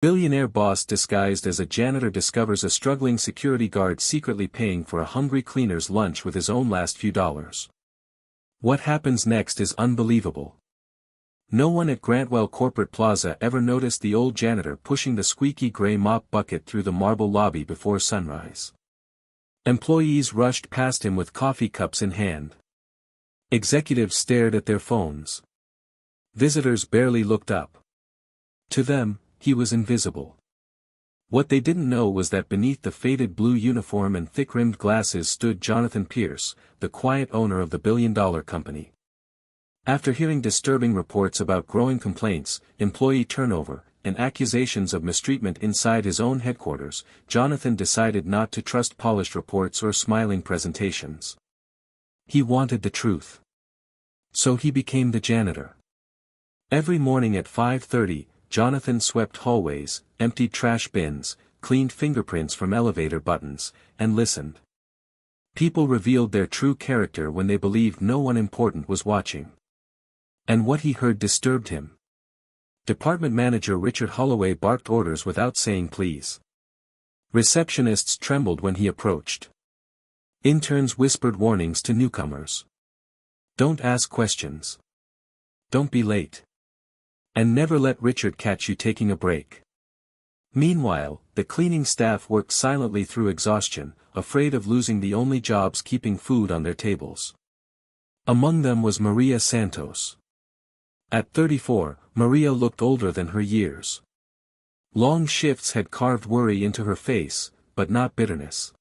Billionaire boss disguised as a janitor discovers a struggling security guard secretly paying for a hungry cleaner's lunch with his own last few dollars. What happens next is unbelievable. No one at Grantwell Corporate Plaza ever noticed the old janitor pushing the squeaky gray mop bucket through the marble lobby before sunrise. Employees rushed past him with coffee cups in hand. Executives stared at their phones. Visitors barely looked up. To them, he was invisible. What they didn't know was that beneath the faded blue uniform and thick-rimmed glasses stood Jonathan Pierce, the quiet owner of the billion-dollar company. After hearing disturbing reports about growing complaints, employee turnover, and accusations of mistreatment inside his own headquarters, Jonathan decided not to trust polished reports or smiling presentations. He wanted the truth. So he became the janitor. Every morning at 5:30, Jonathan swept hallways, emptied trash bins, cleaned fingerprints from elevator buttons, and listened. People revealed their true character when they believed no one important was watching. And what he heard disturbed him. Department manager Richard Holloway barked orders without saying please. Receptionists trembled when he approached. Interns whispered warnings to newcomers. Don't ask questions. Don't be late. And never let Richard catch you taking a break. Meanwhile, the cleaning staff worked silently through exhaustion, afraid of losing the only jobs keeping food on their tables. Among them was Maria Santos. At 34, Maria looked older than her years. Long shifts had carved worry into her face, but not bitterness.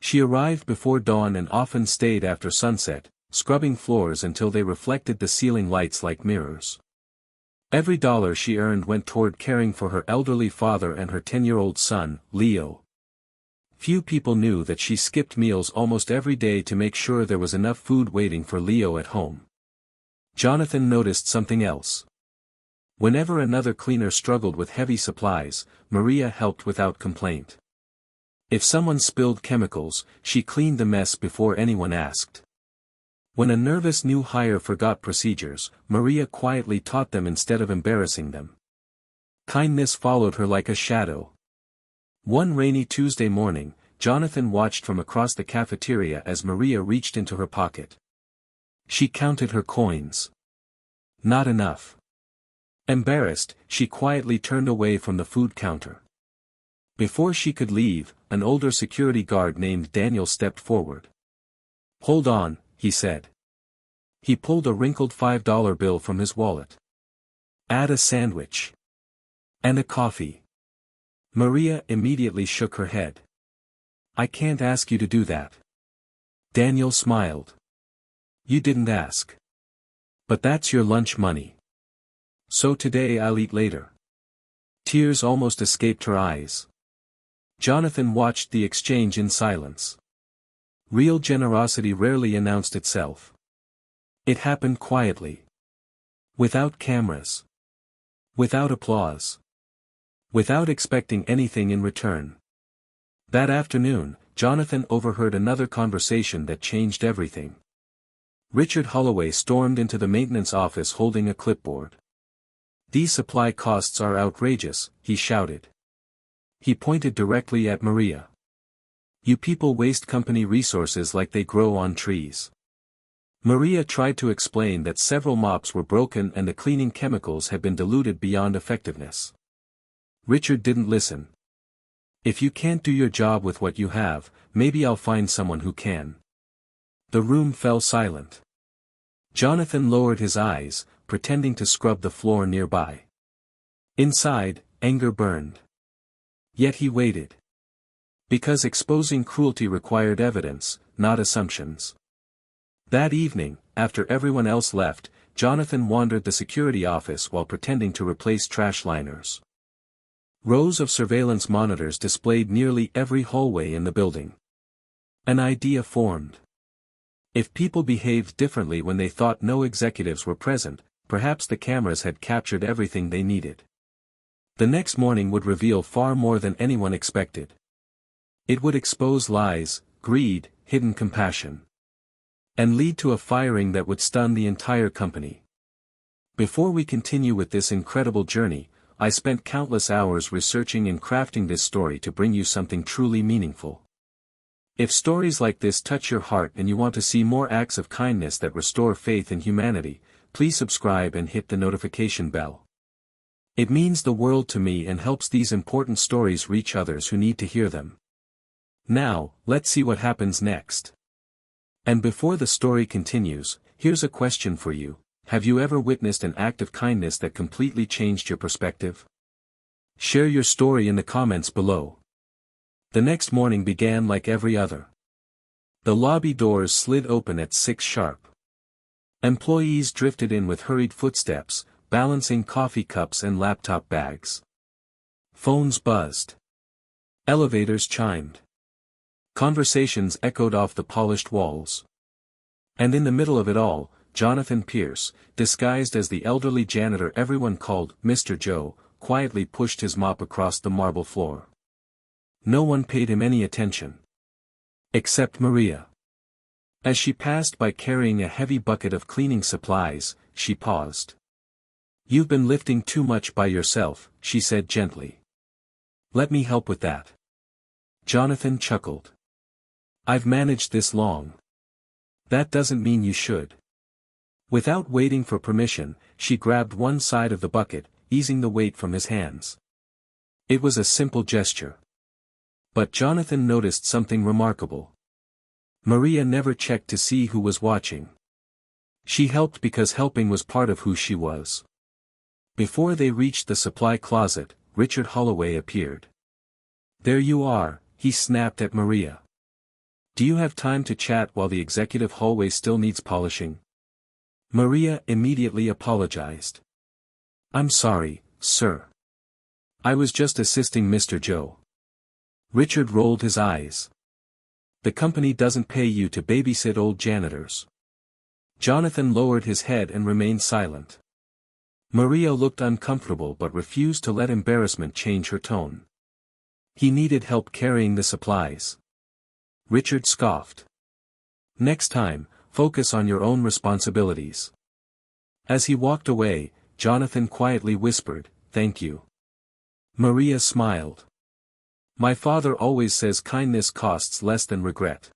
She arrived before dawn and often stayed after sunset, scrubbing floors until they reflected the ceiling lights like mirrors. Every dollar she earned went toward caring for her elderly father and her 10-year-old son, Leo. Few people knew that she skipped meals almost every day to make sure there was enough food waiting for Leo at home. Jonathan noticed something else. Whenever another cleaner struggled with heavy supplies, Maria helped without complaint. If someone spilled chemicals, she cleaned the mess before anyone asked. When a nervous new hire forgot procedures, Maria quietly taught them instead of embarrassing them. Kindness followed her like a shadow. One rainy Tuesday morning, Jonathan watched from across the cafeteria as Maria reached into her pocket. She counted her coins. Not enough. Embarrassed, she quietly turned away from the food counter. Before she could leave, an older security guard named Daniel stepped forward. "Hold on," he said. He pulled a wrinkled $5 bill from his wallet. "Add a sandwich. And a coffee." Maria immediately shook her head. "I can't ask you to do that." Daniel smiled. "You didn't ask. But that's your lunch money. So today I'll eat later." Tears almost escaped her eyes. Jonathan watched the exchange in silence. Real generosity rarely announced itself. It happened quietly. Without cameras. Without applause. Without expecting anything in return. That afternoon, Jonathan overheard another conversation that changed everything. Richard Holloway stormed into the maintenance office holding a clipboard. "These supply costs are outrageous," he shouted. He pointed directly at Maria. "You people waste company resources like they grow on trees." Maria tried to explain that several mops were broken and the cleaning chemicals had been diluted beyond effectiveness. Richard didn't listen. "If you can't do your job with what you have, maybe I'll find someone who can." The room fell silent. Jonathan lowered his eyes, pretending to scrub the floor nearby. Inside, anger burned. Yet he waited. Because exposing cruelty required evidence, not assumptions. That evening, after everyone else left, Jonathan wandered the security office while pretending to replace trash liners. Rows of surveillance monitors displayed nearly every hallway in the building. An idea formed. If people behaved differently when they thought no executives were present, perhaps the cameras had captured everything they needed. The next morning would reveal far more than anyone expected. It would expose lies, greed, hidden compassion. And lead to a firing that would stun the entire company. Before we continue with this incredible journey, I spent countless hours researching and crafting this story to bring you something truly meaningful. If stories like this touch your heart and you want to see more acts of kindness that restore faith in humanity, please subscribe and hit the notification bell. It means the world to me and helps these important stories reach others who need to hear them. Now, let's see what happens next. And before the story continues, here's a question for you. Have you ever witnessed an act of kindness that completely changed your perspective? Share your story in the comments below. The next morning began like every other. The lobby doors slid open at 6 sharp. Employees drifted in with hurried footsteps, balancing coffee cups and laptop bags. Phones buzzed. Elevators chimed. Conversations echoed off the polished walls. And in the middle of it all, Jonathan Pierce, disguised as the elderly janitor everyone called Mr. Joe, quietly pushed his mop across the marble floor. No one paid him any attention. Except Maria. As she passed by carrying a heavy bucket of cleaning supplies, she paused. "You've been lifting too much by yourself," she said gently. "Let me help with that." Jonathan chuckled. "I've managed this long." "That doesn't mean you should." Without waiting for permission, she grabbed one side of the bucket, easing the weight from his hands. It was a simple gesture. But Jonathan noticed something remarkable. Maria never checked to see who was watching. She helped because helping was part of who she was. Before they reached the supply closet, Richard Holloway appeared. "There you are," he snapped at Maria. "Do you have time to chat while the executive hallway still needs polishing?" Maria immediately apologized. "I'm sorry, sir. I was just assisting Mr. Joe." Richard rolled his eyes. "The company doesn't pay you to babysit old janitors." Jonathan lowered his head and remained silent. Maria looked uncomfortable but refused to let embarrassment change her tone. "He needed help carrying the supplies." Richard scoffed. "Next time, focus on your own responsibilities." As he walked away, Jonathan quietly whispered, "Thank you." Maria smiled. "My father always says kindness costs less than regret."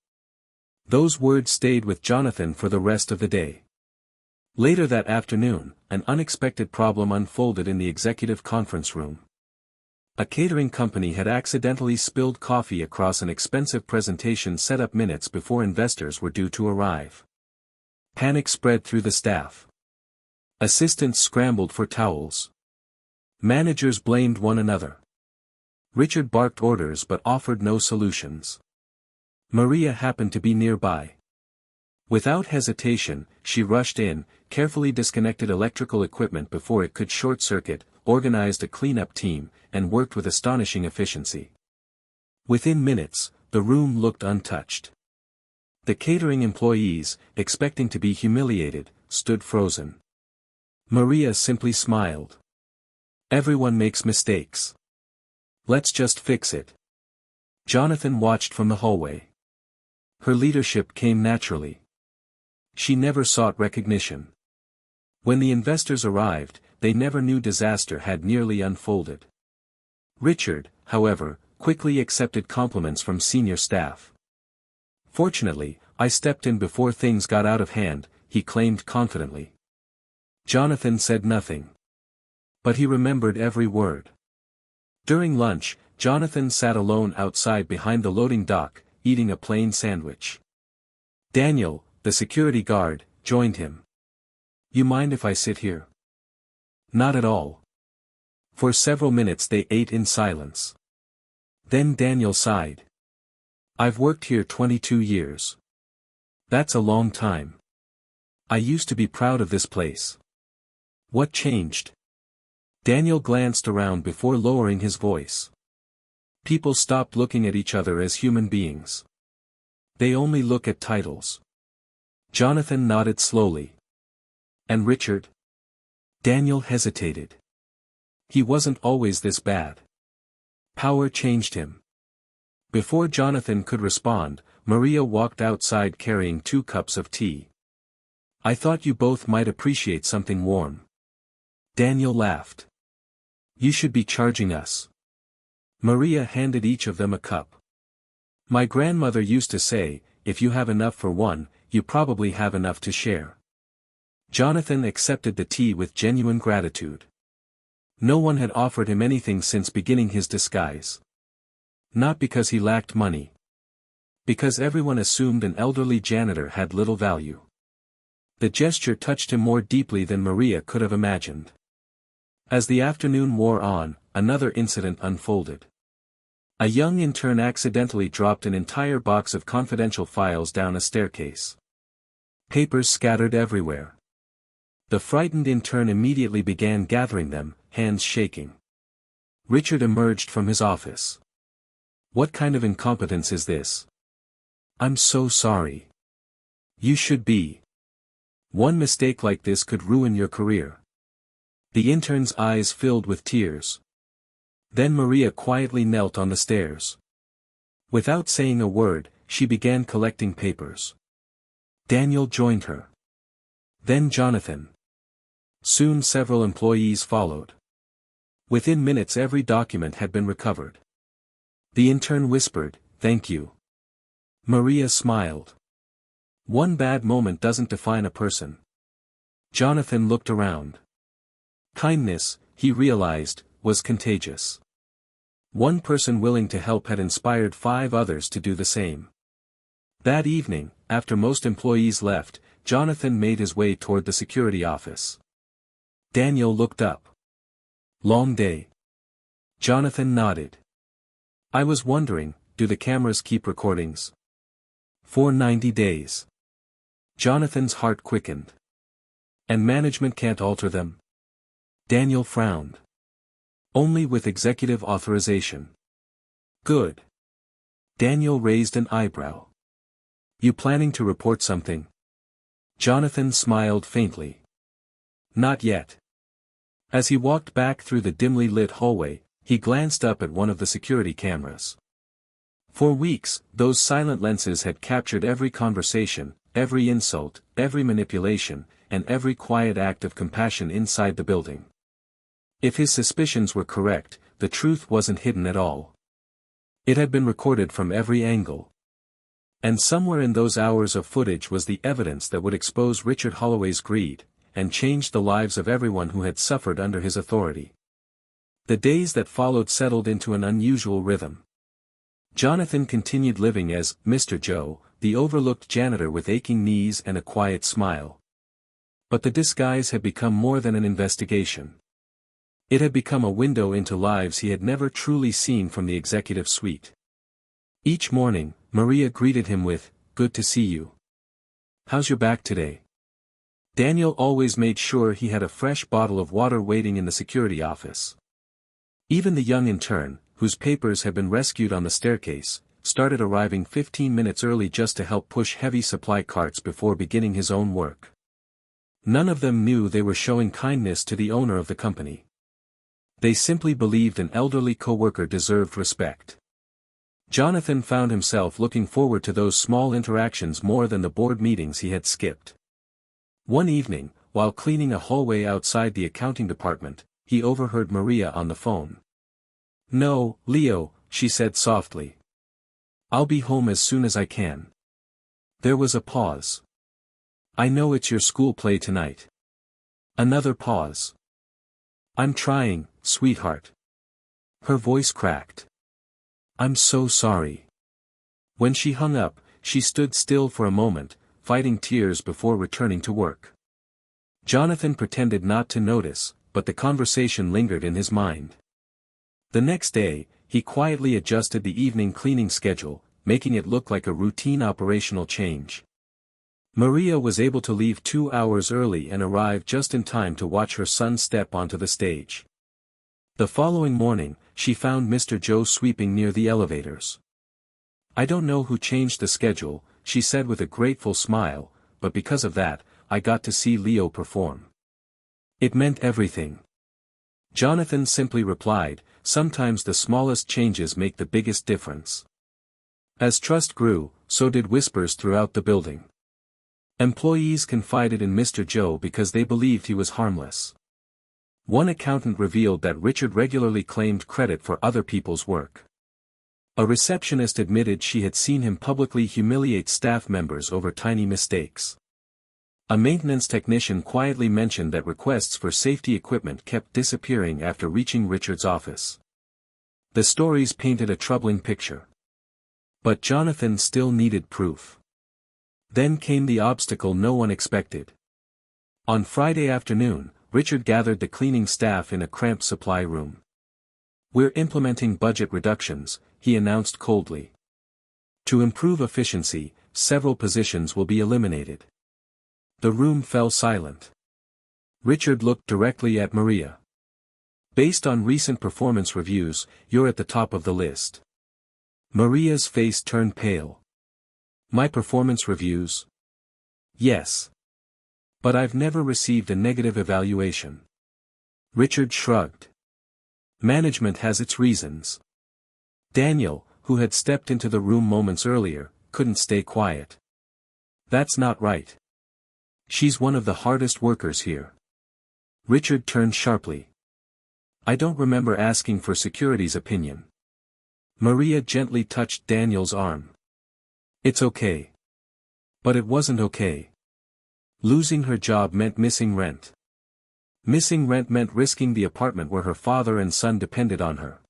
Those words stayed with Jonathan for the rest of the day. Later that afternoon, an unexpected problem unfolded in the executive conference room. A catering company had accidentally spilled coffee across an expensive presentation set up minutes before investors were due to arrive. Panic spread through the staff. Assistants scrambled for towels. Managers blamed one another. Richard barked orders but offered no solutions. Maria happened to be nearby. Without hesitation, she rushed in, carefully disconnected electrical equipment before it could short-circuit, organized a cleanup team, and worked with astonishing efficiency. Within minutes, the room looked untouched. The catering employees, expecting to be humiliated, stood frozen. Maria simply smiled. "Everyone makes mistakes. Let's just fix it." Jonathan watched from the hallway. Her leadership came naturally. She never sought recognition. When the investors arrived, they never knew disaster had nearly unfolded. Richard, however, quickly accepted compliments from senior staff. "Fortunately, I stepped in before things got out of hand," he claimed confidently. Jonathan said nothing. But he remembered every word. During lunch, Jonathan sat alone outside behind the loading dock, eating a plain sandwich. Daniel, the security guard, joined him. "You mind if I sit here?" "Not at all." For several minutes they ate in silence. Then Daniel sighed. "I've worked here 22 years. That's a long time. I used to be proud of this place." "What changed?" Daniel glanced around before lowering his voice. "People stopped looking at each other as human beings. They only look at titles." Jonathan nodded slowly. "And Richard?" Daniel hesitated. "He wasn't always this bad. Power changed him." Before Jonathan could respond, Maria walked outside carrying 2 cups of tea. "I thought you both might appreciate something warm." Daniel laughed. You should be charging us. Maria handed each of them a cup. My grandmother used to say, if you have enough for one, you probably have enough to share. Jonathan accepted the tea with genuine gratitude. No one had offered him anything since beginning his disguise. Not because he lacked money. Because everyone assumed an elderly janitor had little value. The gesture touched him more deeply than Maria could have imagined. As the afternoon wore on, another incident unfolded. A young intern accidentally dropped an entire box of confidential files down a staircase. Papers scattered everywhere. The frightened intern immediately began gathering them, hands shaking. Richard emerged from his office. What kind of incompetence is this? I'm so sorry. You should be. One mistake like this could ruin your career. The intern's eyes filled with tears. Then Maria quietly knelt on the stairs. Without saying a word, she began collecting papers. Daniel joined her. Then Jonathan. Soon several employees followed. Within minutes every document had been recovered. The intern whispered, "Thank you." Maria smiled. One bad moment doesn't define a person. Jonathan looked around. Kindness, he realized, was contagious. One person willing to help had inspired 5 others to do the same. That evening, after most employees left, Jonathan made his way toward the security office. Daniel looked up. Long day. Jonathan nodded. I was wondering, do the cameras keep recordings? For 90 days. Jonathan's heart quickened. And management can't alter them? Daniel frowned. Only with executive authorization. Good. Daniel raised an eyebrow. You planning to report something? Jonathan smiled faintly. Not yet. As he walked back through the dimly lit hallway, he glanced up at one of the security cameras. For weeks, those silent lenses had captured every conversation, every insult, every manipulation, and every quiet act of compassion inside the building. If his suspicions were correct, the truth wasn't hidden at all. It had been recorded from every angle. And somewhere in those hours of footage was the evidence that would expose Richard Holloway's greed, and change the lives of everyone who had suffered under his authority. The days that followed settled into an unusual rhythm. Jonathan continued living as Mr. Joe, the overlooked janitor with aching knees and a quiet smile. But the disguise had become more than an investigation. It had become a window into lives he had never truly seen from the executive suite. Each morning, Maria greeted him with, "Good to see you. How's your back today?" Daniel always made sure he had a fresh bottle of water waiting in the security office. Even the young intern, whose papers had been rescued on the staircase, started arriving 15 minutes early just to help push heavy supply carts before beginning his own work. None of them knew they were showing kindness to the owner of the company. They simply believed an elderly coworker deserved respect. Jonathan found himself looking forward to those small interactions more than the board meetings he had skipped. One evening, while cleaning a hallway outside the accounting department, he overheard Maria on the phone. "No, Leo," she said softly. "I'll be home as soon as I can." There was a pause. "I know it's your school play tonight." Another pause. "I'm trying, sweetheart." Her voice cracked. "I'm so sorry." When she hung up, she stood still for a moment, fighting tears before returning to work. Jonathan pretended not to notice, but the conversation lingered in his mind. The next day, he quietly adjusted the evening cleaning schedule, making it look like a routine operational change. Maria was able to leave 2 hours early and arrive just in time to watch her son step onto the stage. The following morning, she found Mr. Joe sweeping near the elevators. "I don't know who changed the schedule," she said with a grateful smile, "but because of that, I got to see Leo perform. It meant everything." Jonathan simply replied, "Sometimes the smallest changes make the biggest difference." As trust grew, so did whispers throughout the building. Employees confided in Mr. Joe because they believed he was harmless. One accountant revealed that Richard regularly claimed credit for other people's work. A receptionist admitted she had seen him publicly humiliate staff members over tiny mistakes. A maintenance technician quietly mentioned that requests for safety equipment kept disappearing after reaching Richard's office. The stories painted a troubling picture. But Jonathan still needed proof. Then came the obstacle no one expected. On Friday afternoon, Richard gathered the cleaning staff in a cramped supply room. "We're implementing budget reductions," he announced coldly. "To improve efficiency, several positions will be eliminated." The room fell silent. Richard looked directly at Maria. "Based on recent performance reviews, you're at the top of the list." Maria's face turned pale. "My performance reviews?" "Yes. But I've never received a negative evaluation." Richard shrugged. "Management has its reasons." Daniel, who had stepped into the room moments earlier, couldn't stay quiet. "That's not right. She's one of the hardest workers here." Richard turned sharply. "I don't remember asking for security's opinion." Maria gently touched Daniel's arm. "It's okay." But it wasn't okay. Losing her job meant missing rent. Missing rent meant risking the apartment where her father and son depended on her.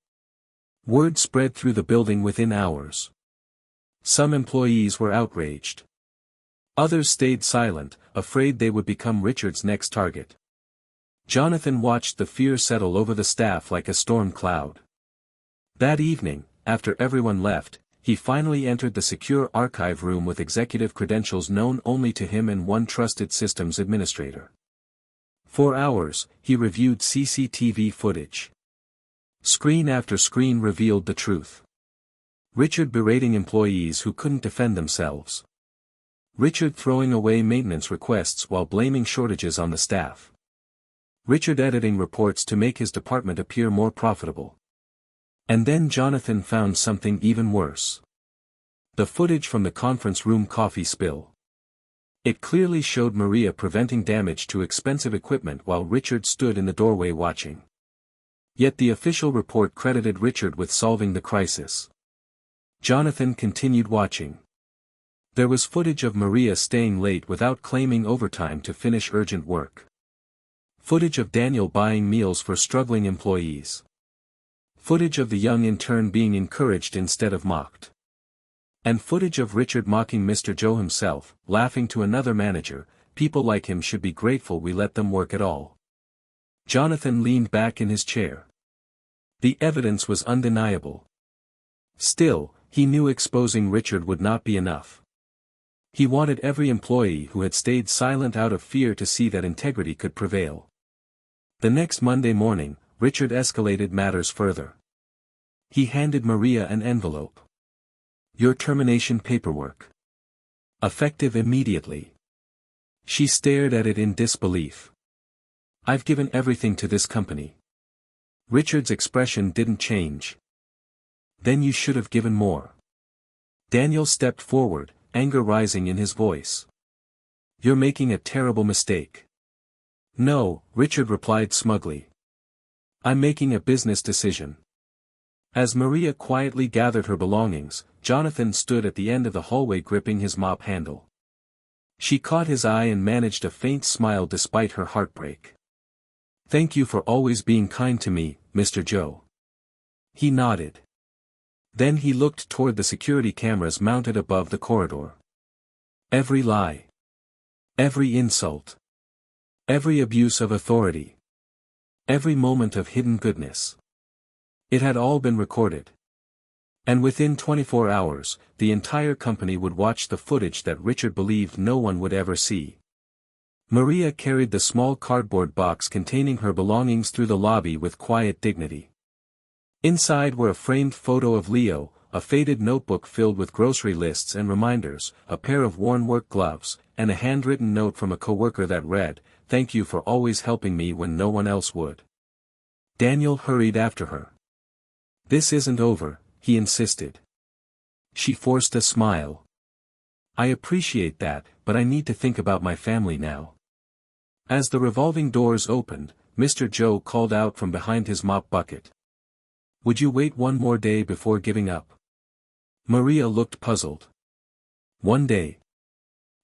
Word spread through the building within hours. Some employees were outraged. Others stayed silent, afraid they would become Richard's next target. Jonathan watched the fear settle over the staff like a storm cloud. That evening, after everyone left, he finally entered the secure archive room with executive credentials known only to him and one trusted systems administrator. For hours, he reviewed CCTV footage. Screen after screen revealed the truth. Richard berating employees who couldn't defend themselves. Richard throwing away maintenance requests while blaming shortages on the staff. Richard editing reports to make his department appear more profitable. And then Jonathan found something even worse. The footage from the conference room coffee spill. It clearly showed Maria preventing damage to expensive equipment while Richard stood in the doorway watching. Yet the official report credited Richard with solving the crisis. Jonathan continued watching. There was footage of Maria staying late without claiming overtime to finish urgent work. Footage of Daniel buying meals for struggling employees. Footage of the young intern being encouraged instead of mocked. And footage of Richard mocking Mr. Joe himself, laughing to another manager, "People like him should be grateful we let them work at all." Jonathan leaned back in his chair. The evidence was undeniable. Still, he knew exposing Richard would not be enough. He wanted every employee who had stayed silent out of fear to see that integrity could prevail. The next Monday morning, Richard escalated matters further. He handed Maria an envelope. "Your termination paperwork. Effective immediately." She stared at it in disbelief. "I've given everything to this company." Richard's expression didn't change. "Then you should have given more." Daniel stepped forward, anger rising in his voice. "You're making a terrible mistake." "No," Richard replied smugly. "I'm making a business decision." As Maria quietly gathered her belongings, Jonathan stood at the end of the hallway gripping his mop handle. She caught his eye and managed a faint smile despite her heartbreak. "Thank you for always being kind to me, Mr. Joe." He nodded. Then he looked toward the security cameras mounted above the corridor. Every lie. Every insult. Every abuse of authority. Every moment of hidden goodness. It had all been recorded. And within 24 hours, the entire company would watch the footage that Richard believed no one would ever see. Maria carried the small cardboard box containing her belongings through the lobby with quiet dignity. Inside were a framed photo of Leo, a faded notebook filled with grocery lists and reminders, a pair of worn work gloves, and a handwritten note from a coworker that read, "Thank you for always helping me when no one else would." Daniel hurried after her. "This isn't over," he insisted. She forced a smile. "I appreciate that, but I need to think about my family now." As the revolving doors opened, Mr. Joe called out from behind his mop bucket. Would you wait one more day before giving up? Maria looked puzzled. One day.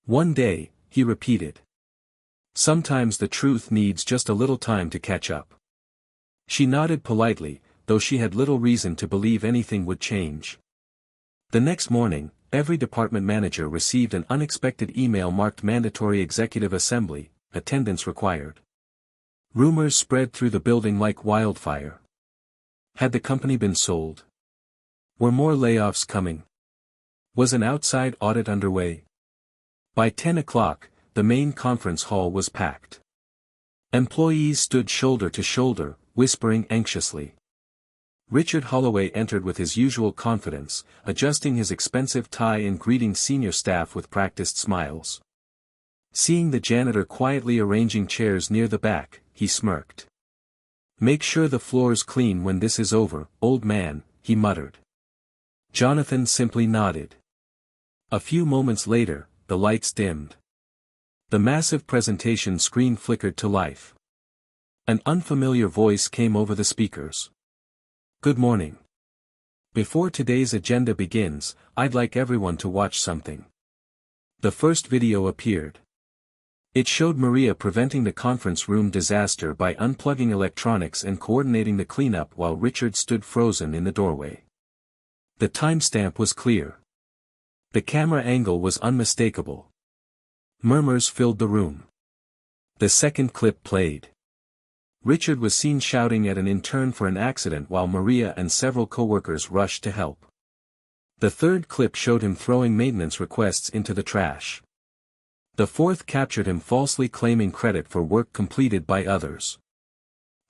One day, he repeated. Sometimes the truth needs just a little time to catch up. She nodded politely, though she had little reason to believe anything would change. The next morning, every department manager received an unexpected email marked Mandatory Executive Assembly, Attendance Required. Rumors spread through the building like wildfire. Had the company been sold? Were more layoffs coming? Was an outside audit underway? By 10 o'clock, the main conference hall was packed. Employees stood shoulder to shoulder, whispering anxiously. Richard Holloway entered with his usual confidence, adjusting his expensive tie and greeting senior staff with practiced smiles. Seeing the janitor quietly arranging chairs near the back, he smirked. Make sure the floor's clean when this is over, old man, he muttered. Jonathan simply nodded. A few moments later, the lights dimmed. The massive presentation screen flickered to life. An unfamiliar voice came over the speakers. Good morning. Before today's agenda begins, I'd like everyone to watch something. The first video appeared. It showed Maria preventing the conference room disaster by unplugging electronics and coordinating the cleanup while Richard stood frozen in the doorway. The timestamp was clear. The camera angle was unmistakable. Murmurs filled the room. The second clip played. Richard was seen shouting at an intern for an accident while Maria and several co-workers rushed to help. The third clip showed him throwing maintenance requests into the trash. The fourth captured him falsely claiming credit for work completed by others.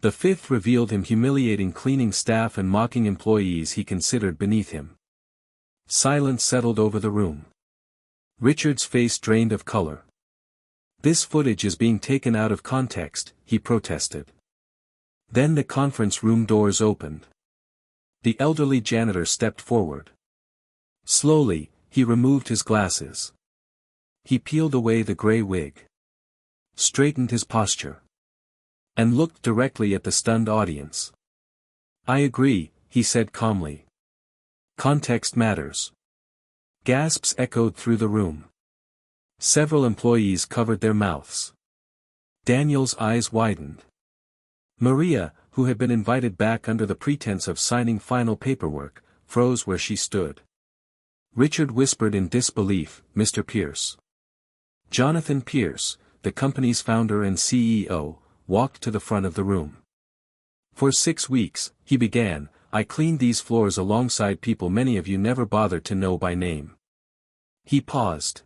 The fifth revealed him humiliating cleaning staff and mocking employees he considered beneath him. Silence settled over the room. Richard's face drained of color. This footage is being taken out of context, he protested. Then the conference room doors opened. The elderly janitor stepped forward. Slowly, he removed his glasses. He peeled away the gray wig. Straightened his posture. And looked directly at the stunned audience. I agree, he said calmly. Context matters. Gasps echoed through the room. Several employees covered their mouths. Daniel's eyes widened. Maria, who had been invited back under the pretense of signing final paperwork, froze where she stood. Richard whispered in disbelief, Mr. Pierce. Jonathan Pierce, the company's founder and CEO, walked to the front of the room. For 6 weeks, he began, I cleaned these floors alongside people many of you never bothered to know by name. He paused.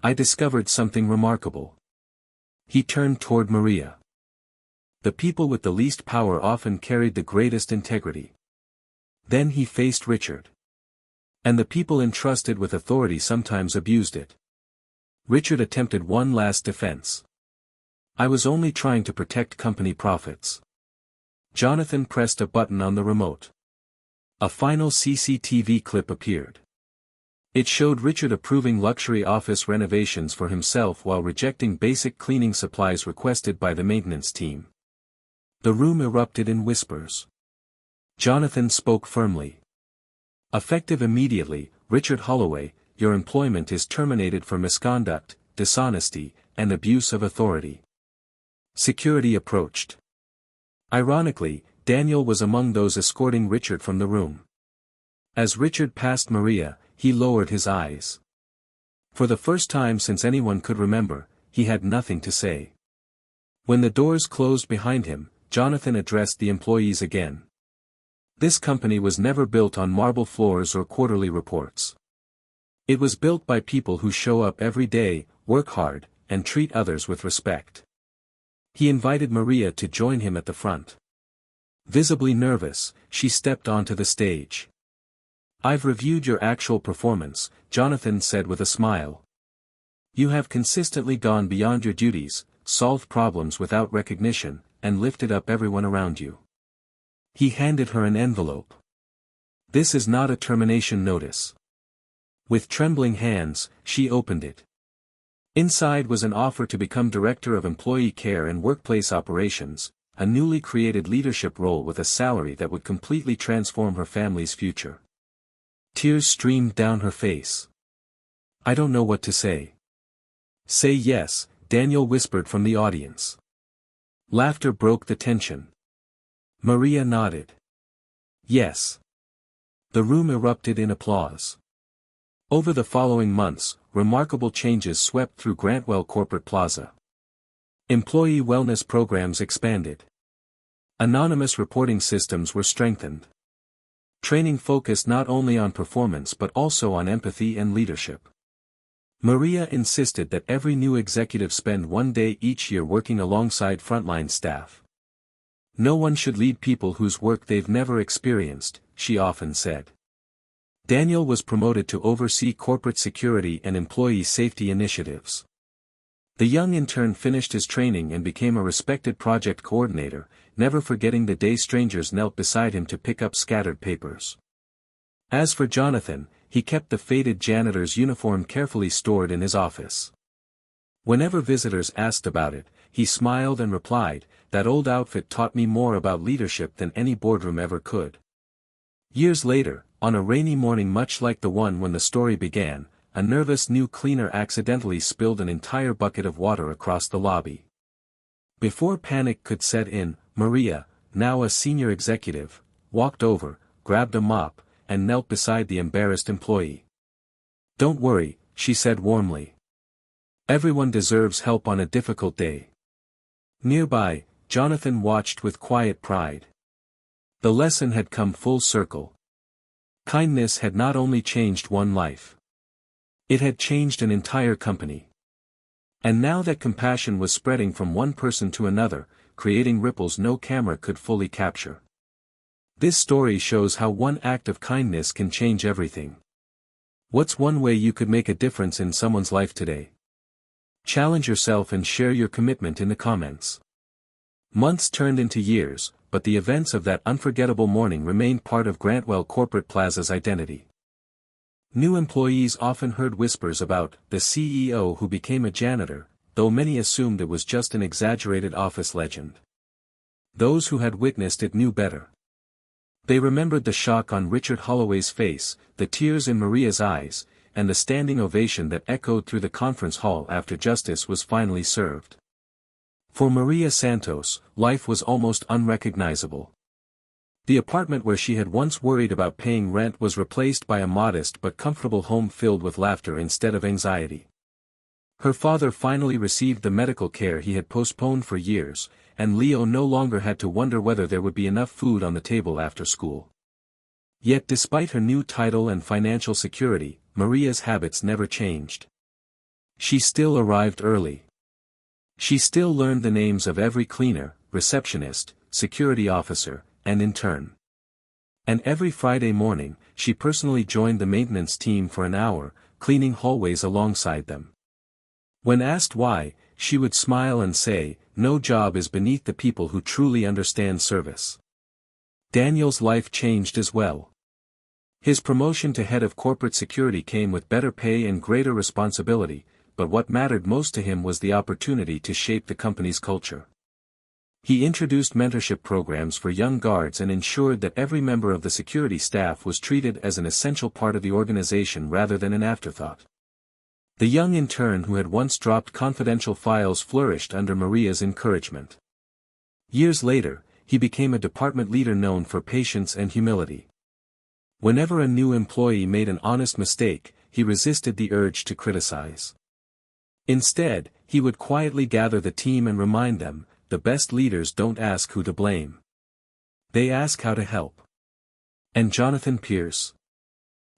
I discovered something remarkable. He turned toward Maria. The people with the least power often carried the greatest integrity. Then he faced Richard. And the people entrusted with authority sometimes abused it. Richard attempted one last defense. I was only trying to protect company profits. Jonathan pressed a button on the remote. A final CCTV clip appeared. It showed Richard approving luxury office renovations for himself while rejecting basic cleaning supplies requested by the maintenance team. The room erupted in whispers. Jonathan spoke firmly. Effective immediately, Richard Holloway, your employment is terminated for misconduct, dishonesty, and abuse of authority. Security approached. Ironically, Daniel was among those escorting Richard from the room. As Richard passed Maria, he lowered his eyes. For the first time since anyone could remember, he had nothing to say. When the doors closed behind him, Jonathan addressed the employees again. This company was never built on marble floors or quarterly reports. It was built by people who show up every day, work hard, and treat others with respect. He invited Maria to join him at the front. Visibly nervous, she stepped onto the stage. I've reviewed your actual performance, Jonathan said with a smile. You have consistently gone beyond your duties, solved problems without recognition, and lifted up everyone around you. He handed her an envelope. This is not a termination notice. With trembling hands, she opened it. Inside was an offer to become Director of Employee Care and Workplace Operations, a newly created leadership role with a salary that would completely transform her family's future. Tears streamed down her face. "I don't know what to say." "Say yes," Daniel whispered from the audience. Laughter broke the tension. Maria nodded. "Yes." The room erupted in applause. Over the following months, remarkable changes swept through Grantwell Corporate Plaza. Employee wellness programs expanded. Anonymous reporting systems were strengthened. Training focused not only on performance but also on empathy and leadership. Maria insisted that every new executive spend one day each year working alongside frontline staff. "No one should lead people whose work they've never experienced," she often said. Daniel was promoted to oversee corporate security and employee safety initiatives. The young intern finished his training and became a respected project coordinator, never forgetting the day strangers knelt beside him to pick up scattered papers. As for Jonathan, he kept the faded janitor's uniform carefully stored in his office. Whenever visitors asked about it, he smiled and replied, "That old outfit taught me more about leadership than any boardroom ever could." Years later, on a rainy morning much like the one when the story began, a nervous new cleaner accidentally spilled an entire bucket of water across the lobby. Before panic could set in, Maria, now a senior executive, walked over, grabbed a mop, and knelt beside the embarrassed employee. "Don't worry," she said warmly. "Everyone deserves help on a difficult day." Nearby, Jonathan watched with quiet pride. The lesson had come full circle. Kindness had not only changed one life. It had changed an entire company. And now that compassion was spreading from one person to another, creating ripples no camera could fully capture. This story shows how one act of kindness can change everything. What's one way you could make a difference in someone's life today? Challenge yourself and share your commitment in the comments. Months turned into years, but the events of that unforgettable morning remained part of Grantwell Corporate Plaza's identity. New employees often heard whispers about the CEO who became a janitor, though many assumed it was just an exaggerated office legend. Those who had witnessed it knew better. They remembered the shock on Richard Holloway's face, the tears in Maria's eyes, and the standing ovation that echoed through the conference hall after justice was finally served. For Maria Santos, life was almost unrecognizable. The apartment where she had once worried about paying rent was replaced by a modest but comfortable home filled with laughter instead of anxiety. Her father finally received the medical care he had postponed for years, and Leo no longer had to wonder whether there would be enough food on the table after school. Yet despite her new title and financial security, Maria's habits never changed. She still arrived early. She still learned the names of every cleaner, receptionist, security officer, and intern. And every Friday morning, she personally joined the maintenance team for an hour, cleaning hallways alongside them. When asked why, she would smile and say, "No job is beneath the people who truly understand service." Daniel's life changed as well. His promotion to head of corporate security came with better pay and greater responsibility, but what mattered most to him was the opportunity to shape the company's culture. He introduced mentorship programs for young guards and ensured that every member of the security staff was treated as an essential part of the organization rather than an afterthought. The young intern who had once dropped confidential files flourished under Maria's encouragement. Years later, he became a department leader known for patience and humility. Whenever a new employee made an honest mistake, he resisted the urge to criticize. Instead, he would quietly gather the team and remind them, the best leaders don't ask who to blame. They ask how to help. And Jonathan Pierce.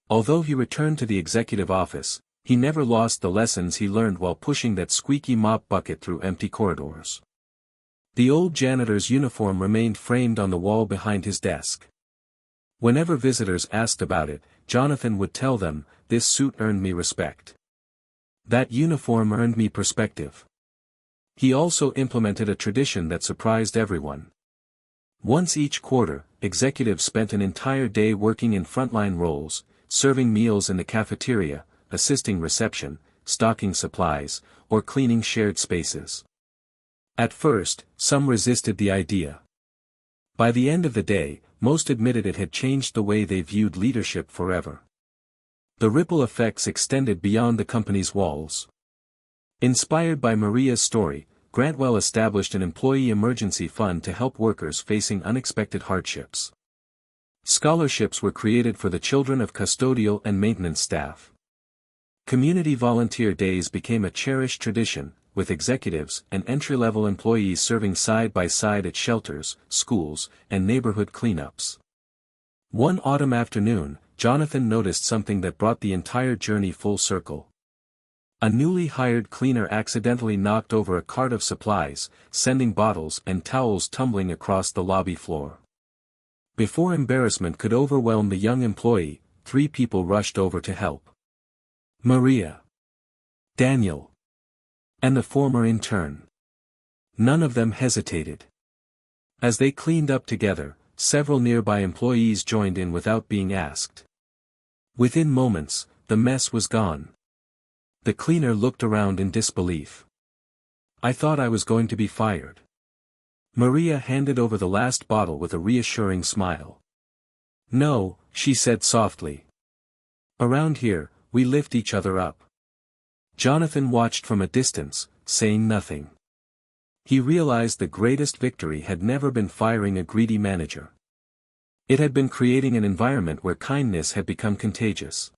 Although he returned to the executive office, he never lost the lessons he learned while pushing that squeaky mop bucket through empty corridors. The old janitor's uniform remained framed on the wall behind his desk. Whenever visitors asked about it, Jonathan would tell them, "This suit earned me respect. That uniform earned me perspective." He also implemented a tradition that surprised everyone. Once each quarter, executives spent an entire day working in frontline roles, serving meals in the cafeteria, assisting reception, stocking supplies, or cleaning shared spaces. At first, some resisted the idea. By the end of the day, most admitted it had changed the way they viewed leadership forever. The ripple effects extended beyond the company's walls. Inspired by Maria's story, Grantwell established an employee emergency fund to help workers facing unexpected hardships. Scholarships were created for the children of custodial and maintenance staff. Community volunteer days became a cherished tradition, with executives and entry-level employees serving side by side at shelters, schools, and neighborhood cleanups. One autumn afternoon, Jonathan noticed something that brought the entire journey full circle. A newly hired cleaner accidentally knocked over a cart of supplies, sending bottles and towels tumbling across the lobby floor. Before embarrassment could overwhelm the young employee, 3 people rushed over to help. Maria, Daniel, and the former intern. None of them hesitated. As they cleaned up together, several nearby employees joined in without being asked. Within moments, the mess was gone. The cleaner looked around in disbelief. "I thought I was going to be fired." Maria handed over the last bottle with a reassuring smile. "No," she said softly. "Around here, we lift each other up." Jonathan watched from a distance, saying nothing. He realized the greatest victory had never been firing a greedy manager. It had been creating an environment where kindness had become contagious.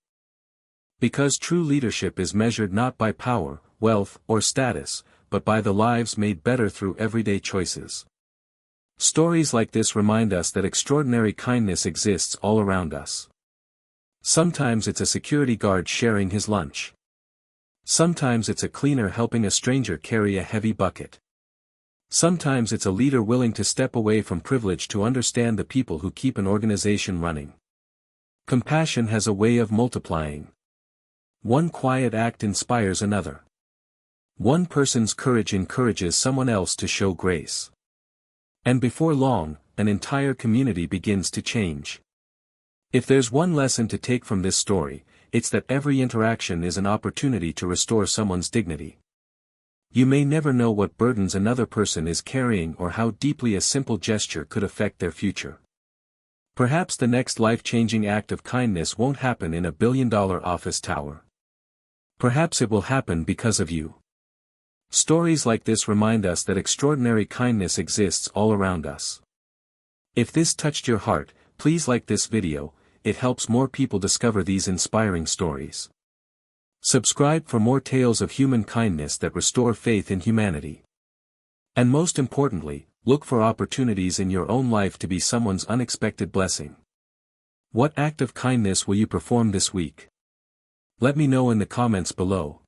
Because true leadership is measured not by power, wealth, or status, but by the lives made better through everyday choices. Stories like this remind us that extraordinary kindness exists all around us. Sometimes it's a security guard sharing his lunch. Sometimes it's a cleaner helping a stranger carry a heavy bucket. Sometimes it's a leader willing to step away from privilege to understand the people who keep an organization running. Compassion has a way of multiplying. One quiet act inspires another. One person's courage encourages someone else to show grace. And before long, an entire community begins to change. If there's one lesson to take from this story, it's that every interaction is an opportunity to restore someone's dignity. You may never know what burdens another person is carrying or how deeply a simple gesture could affect their future. Perhaps the next life-changing act of kindness won't happen in a billion-dollar office tower. Perhaps it will happen because of you. Stories like this remind us that extraordinary kindness exists all around us. If this touched your heart, please like this video. It helps more people discover these inspiring stories. Subscribe for more tales of human kindness that restore faith in humanity. And most importantly, look for opportunities in your own life to be someone's unexpected blessing. What act of kindness will you perform this week? Let me know in the comments below.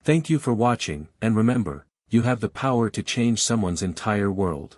Thank you for watching, and remember, you have the power to change someone's entire world.